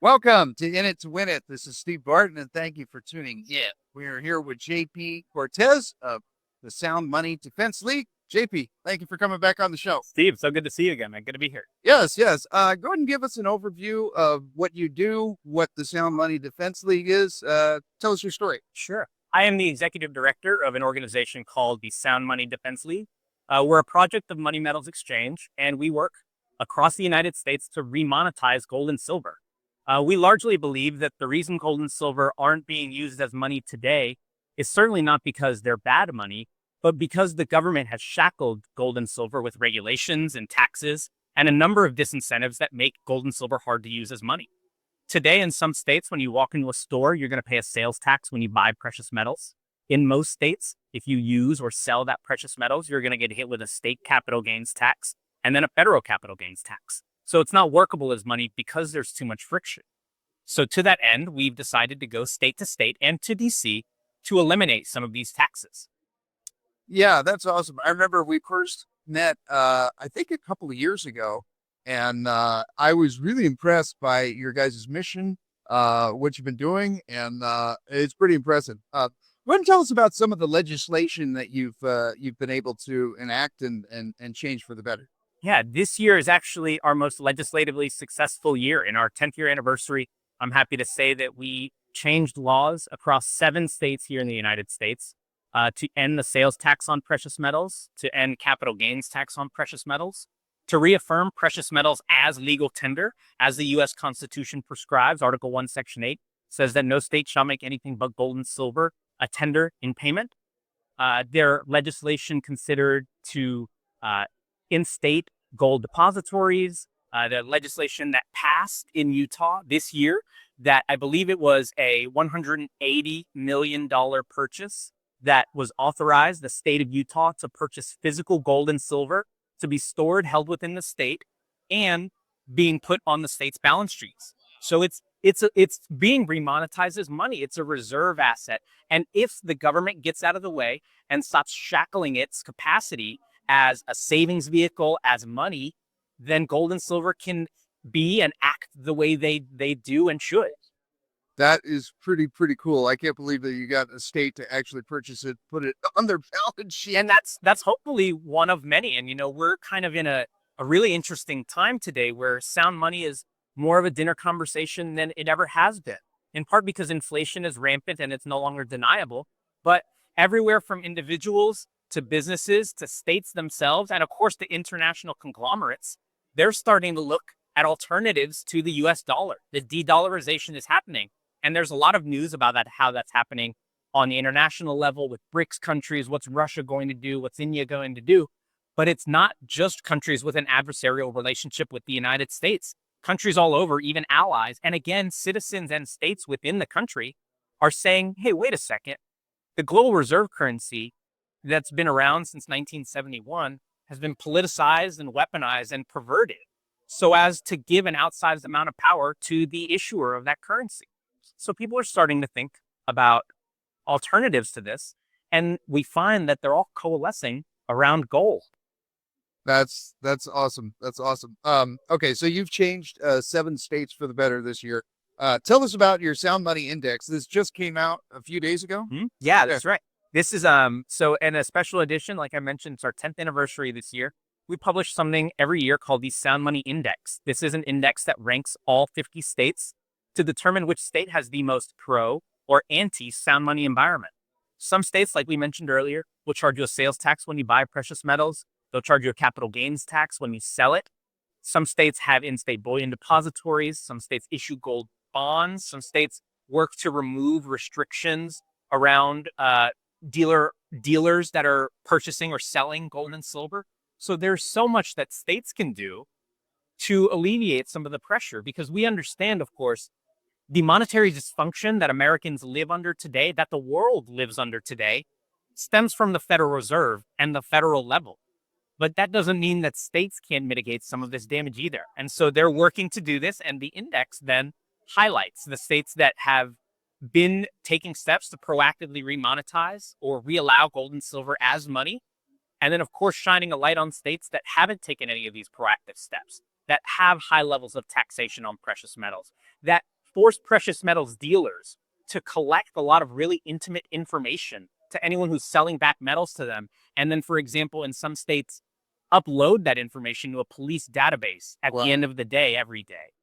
Welcome to In It to Win It. This is Steve Barton, and thank you for tuning in. We are here with JP Cortez of the Sound Money Defense League. JP, thank you for coming back on the show. Steve, so good to see you again, man. Good to be here. Yes. Go ahead and give us an overview of what you do, what the Sound Money Defense League is. Tell us your story. Sure. I am the executive director of an organization called the Sound Money Defense League. We're a project of Money Metals Exchange, and we work across the United States to remonetize gold and silver. We largely believe that the reason gold and silver aren't being used as money today is certainly not because they're bad money, but because the government has shackled gold and silver with regulations and taxes and a number of disincentives that make gold and silver hard to use as money. Today, in some states, when you walk into a store, you're going to pay a sales tax when you buy precious metals. In most states, if you use or sell that precious metals, you're going to get hit with a state capital gains tax and then a federal capital gains tax. So it's not workable as money because there's too much friction. So to that end, we've decided to go state to state and to DC to eliminate some of these taxes. Yeah, that's awesome. I remember we first met, I think a couple of years ago, and I was really impressed by your guys' mission, what you've been doing, and it's pretty impressive. Go ahead and tell us about some of the legislation that you've been able to enact and change for the better. Yeah, this year is actually our most legislatively successful year. In our 10th year anniversary, I'm happy to say that we changed laws across 7 states here in the United States to end the sales tax on precious metals, to end capital gains tax on precious metals, to reaffirm precious metals as legal tender, as the U.S. Constitution prescribes. Article 1, Section 8 says that no state shall make anything but gold and silver a tender in payment. Their legislation considered to in-state gold depositories, the legislation that passed in Utah this year, that I believe it was a $180 million purchase that was authorized the state of Utah to purchase physical gold and silver to be stored, held within the state, and being put on the state's balance sheets. So it's being remonetized as money. It's a reserve asset. And if the government gets out of the way and stops shackling its capacity as a savings vehicle, as money, then gold and silver can be and act the way they do and should. That is pretty cool. I can't believe that you got a state to actually purchase it, put it on their balance sheet. And that's hopefully one of many. And, we're kind of in a really interesting time today where sound money is more of a dinner conversation than it ever has been, in part because inflation is rampant and it's no longer deniable. But everywhere from individuals to businesses, to states themselves, and of course to international conglomerates, they're starting to look at alternatives to the US dollar. The de-dollarization is happening. And there's a lot of news about that, how that's happening on the international level with BRICS countries. What's Russia going to do? What's India going to do? But it's not just countries with an adversarial relationship with the United States. Countries all over, even allies, and again, citizens and states within the country are saying, hey, wait a second. The global reserve currency that's been around since 1971 has been politicized and weaponized and perverted so as to give an outsized amount of power to the issuer of that currency. So people are starting to think about alternatives to this, and we find that they're all coalescing around gold. That's awesome. That's awesome. Okay, so you've changed 7 states for the better this year. Tell us about your Sound Money Index. This just came out a few days ago. Yeah, that's right. This is so in a special edition, like I mentioned, it's our 10th anniversary this year. We publish something every year called the Sound Money Index. This is an index that ranks all 50 states to determine which state has the most pro or anti sound money environment. Some states, like we mentioned earlier, will charge you a sales tax when you buy precious metals. They'll charge you a capital gains tax when you sell it. Some states have in-state bullion depositories. Some states issue gold bonds. Some states work to remove restrictions around dealers that are purchasing or selling gold and silver. So there's so much that states can do to alleviate some of the pressure, because we understand, of course, the monetary dysfunction that Americans live under today, that the world lives under today, stems from the Federal Reserve and the federal level. But that doesn't mean that states can't mitigate some of this damage either. And so they're working to do this. And the index then highlights the states that have been taking steps to proactively remonetize or reallow gold and silver as money. And then, of course, shining a light on states that haven't taken any of these proactive steps, that have high levels of taxation on precious metals, that force precious metals dealers to collect a lot of really intimate information to anyone who's selling back metals to them. And then, for example, in some states, upload that information to a police database at the end of the day, every day.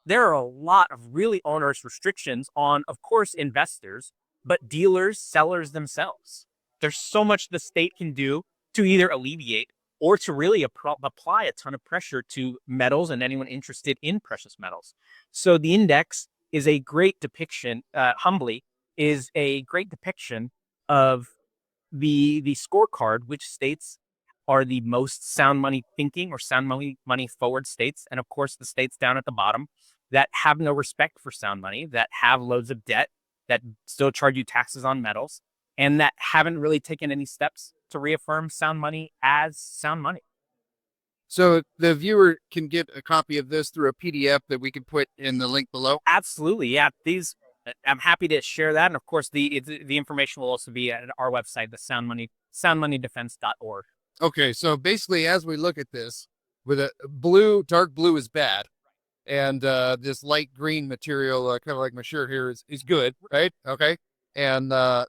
There are a lot of really onerous restrictions on, of course, investors, but dealers, sellers themselves. There's so much the state can do to either alleviate or to really apply a ton of pressure to metals and anyone interested in precious metals. So the index is a great depiction, humbly, is a great depiction of the scorecard, which states are the most sound money thinking or sound money forward states. And of course, the states down at the bottom that have no respect for sound money, that have loads of debt, that still charge you taxes on metals, and that haven't really taken any steps to reaffirm sound money as sound money. So the viewer can get a copy of this through a PDF that we can put in the link below. Absolutely. Yeah. I'm happy to share that. And of course, the information will also be at our website, the soundmoneydefense.org. Okay. So basically, as we look at this, with a blue, dark blue is bad. And this light green material, kind of like my shirt here, is good, right? Okay. And the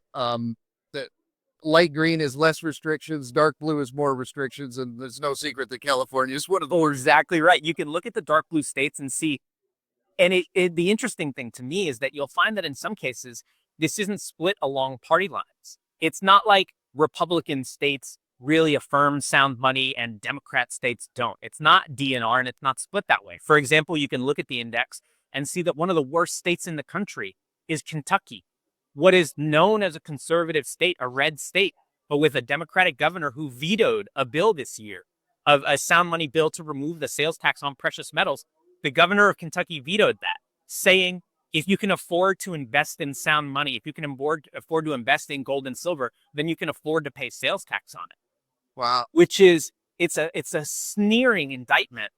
light green is less restrictions, dark blue is more restrictions, and there's no secret that California is one of those. Oh, exactly right. You can look at the dark blue states and see, and the interesting thing to me is that you'll find that in some cases, this isn't split along party lines. It's not like Republican states really affirm sound money and Democrat states don't. It's not DNR and it's not split that way. For example, you can look at the index and see that one of the worst states in the country is Kentucky, what is known as a conservative state, a red state, but with a Democratic governor who vetoed a bill this year, of a sound money bill to remove the sales tax on precious metals. The governor of Kentucky vetoed that, saying if you can afford to invest in sound money, if you can afford to invest in gold and silver, then you can afford to pay sales tax on it. Wow. Which is, it's a sneering indictment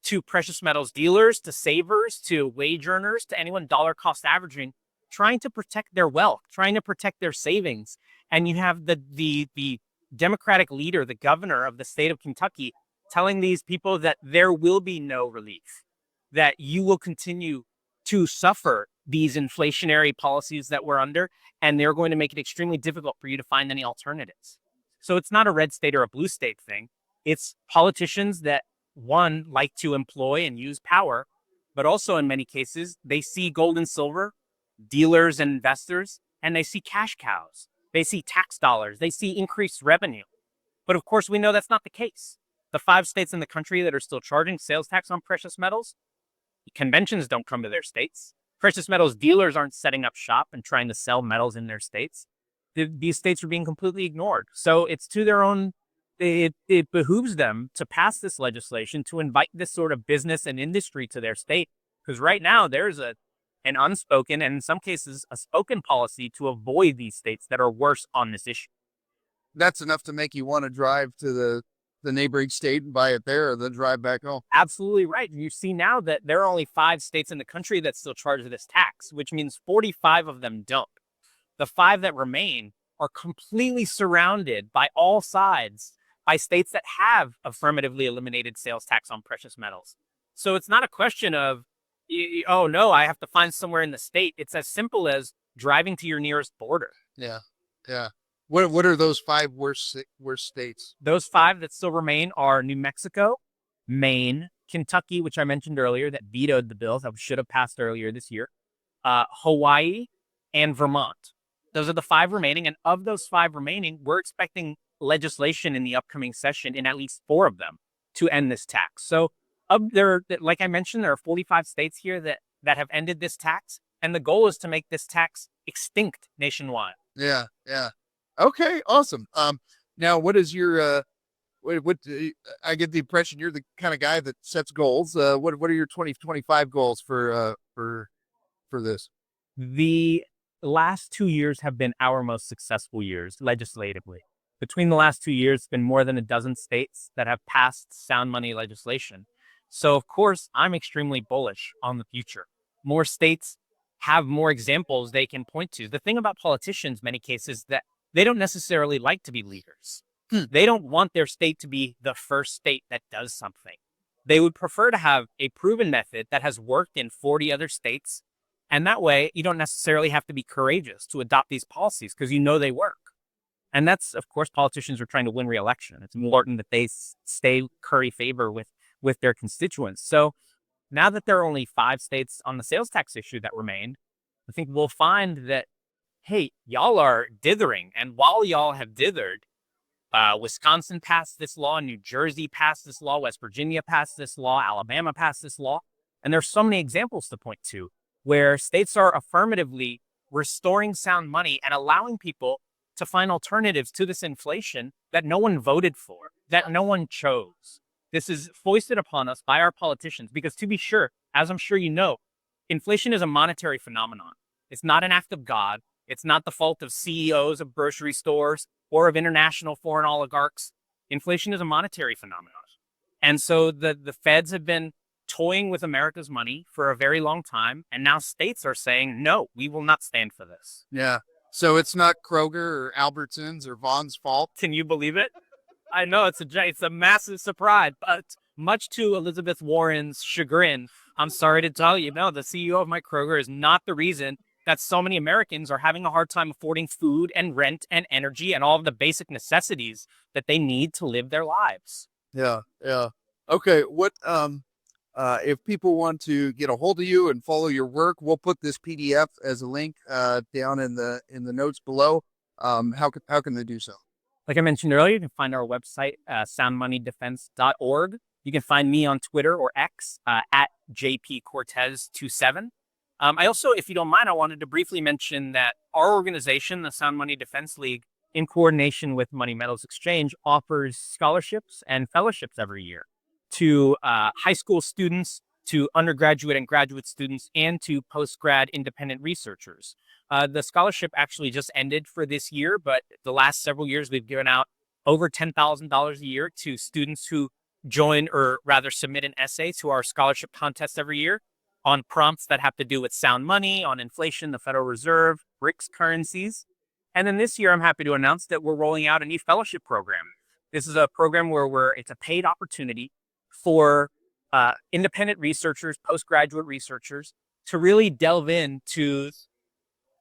to precious metals dealers, to savers, to wage earners, to anyone dollar cost averaging, trying to protect their wealth, trying to protect their savings. And you have the Democratic leader, the governor of the state of Kentucky, telling these people that there will be no relief, that you will continue to suffer these inflationary policies that we're under, and they're going to make it extremely difficult for you to find any alternatives. So it's not a red state or a blue state thing. It's politicians that, one, like to employ and use power, but also in many cases, they see gold and silver, dealers and investors, and they see cash cows. They see tax dollars. They see increased revenue. But of course, we know that's not the case. The 5 states in the country that are still charging sales tax on precious metals, conventions don't come to their states. Precious metals dealers aren't setting up shop and trying to sell metals in their states. These states are being completely ignored. So it's to their own, it behooves them to pass this legislation to invite this sort of business and industry to their state. Because right now there's an unspoken and in some cases a spoken policy to avoid these states that are worse on this issue. That's enough to make you want to drive to the neighboring state and buy it there, and then drive back home. Absolutely right. You see now that there are only 5 states in the country that still charge this tax, which means 45 of them don't. The 5 that remain are completely surrounded by all sides by states that have affirmatively eliminated sales tax on precious metals. So it's not a question of, oh no, I have to find somewhere in the state. It's as simple as driving to your nearest border. Yeah. Yeah. What are those 5 worst states? Those 5 that still remain are New Mexico, Maine, Kentucky, which I mentioned earlier, that vetoed the bill that should have passed earlier this year, Hawaii, and Vermont. Those are the 5 remaining. And of those 5 remaining, we're expecting legislation in the upcoming session in at least 4 of them to end this tax. So like I mentioned, there are 45 states here that have ended this tax. And the goal is to make this tax extinct nationwide. Yeah. Yeah. Okay. Awesome. Now what is your, what I get the impression you're the kind of guy that sets goals. What are your 2025 goals for this? The last 2 years have been our most successful years legislatively. Between the last 2 years, it's been more than a dozen states that have passed sound money legislation. So of course, I'm extremely bullish on the future. More states have more examples they can point to. The thing about politicians, many cases, that they don't necessarily like to be leaders. They don't want their state to be the first state that does something. They would prefer to have a proven method that has worked in 40 other states. And that way, you don't necessarily have to be courageous to adopt these policies because you know they work. And that's, of course, politicians are trying to win re-election. It's important that they stay curry favor with their constituents. So now that there are only 5 states on the sales tax issue that remain, I think we'll find that, hey, y'all are dithering. And while y'all have dithered, Wisconsin passed this law, New Jersey passed this law, West Virginia passed this law, Alabama passed this law. And there's so many examples to point to where states are affirmatively restoring sound money and allowing people to find alternatives to this inflation that no one voted for, that no one chose. This is foisted upon us by our politicians because, to be sure, as I'm sure you know, inflation is a monetary phenomenon. It's not an act of God. It's not the fault of CEOs of grocery stores or of international foreign oligarchs. Inflation is a monetary phenomenon. And so the feds have been toying with America's money for a very long time. And now states are saying, no, we will not stand for this. Yeah. So it's not Kroger or Albertsons or Vaughn's fault. Can you believe it? I know it's a massive surprise, but much to Elizabeth Warren's chagrin, I'm sorry to tell you, no, the CEO of Mike Kroger is not the reason that so many Americans are having a hard time affording food and rent and energy and all of the basic necessities that they need to live their lives. Yeah. Yeah. Okay. What, if people want to get a hold of you and follow your work, we'll put this PDF as a link down in the notes below. How can they do so? Like I mentioned earlier, you can find our website, soundmoneydefense.org. You can find me on Twitter or X at JP Cortez 27. I also, if you don't mind, I wanted to briefly mention that our organization, the Sound Money Defense League, in coordination with Money Metals Exchange, offers scholarships and fellowships every year to high school students, to undergraduate and graduate students, and to post-grad independent researchers. The scholarship actually just ended for this year, but the last several years we've given out over $10,000 a year to students who join, or rather submit an essay to our scholarship contest every year on prompts that have to do with sound money, on inflation, the Federal Reserve, BRICS currencies. And then this year, I'm happy to announce that we're rolling out a new fellowship program. This is a program where it's a paid opportunity for independent researchers, postgraduate researchers, to really delve into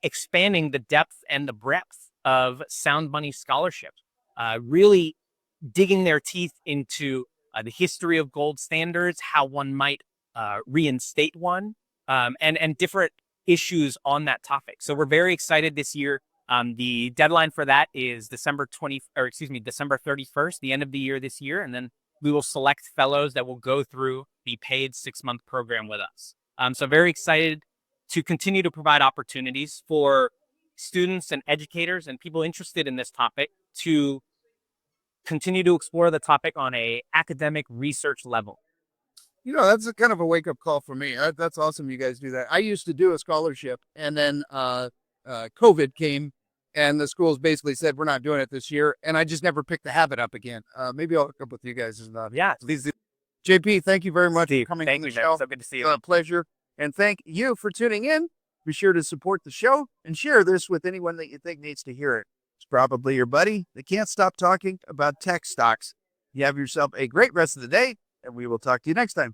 expanding the depth and the breadth of sound money scholarship, really digging their teeth into the history of gold standards, how one might reinstate one, and different issues on that topic. So we're very excited this year. The deadline for that is December 31st, the end of the year this year. And then we will select fellows that will go through the paid 6-month program with us. So very excited to continue to provide opportunities for students and educators and people interested in this topic to continue to explore the topic on a academic research level. You know, that's a kind of a wake-up call for me. That's awesome you guys do that. I used to do a scholarship, and then COVID came, and the schools basically said, we're not doing it this year, and I just never picked the habit up again. Maybe I'll hook up with you guys. Yeah. Please. JP, thank you very much Steve, for coming thank on the you, show. So good to see you. It's a pleasure. And thank you for tuning in. Be sure to support the show and share this with anyone that you think needs to hear it. It's probably your buddy that can't stop talking about tech stocks. You have yourself a great rest of the day, and we will talk to you next time.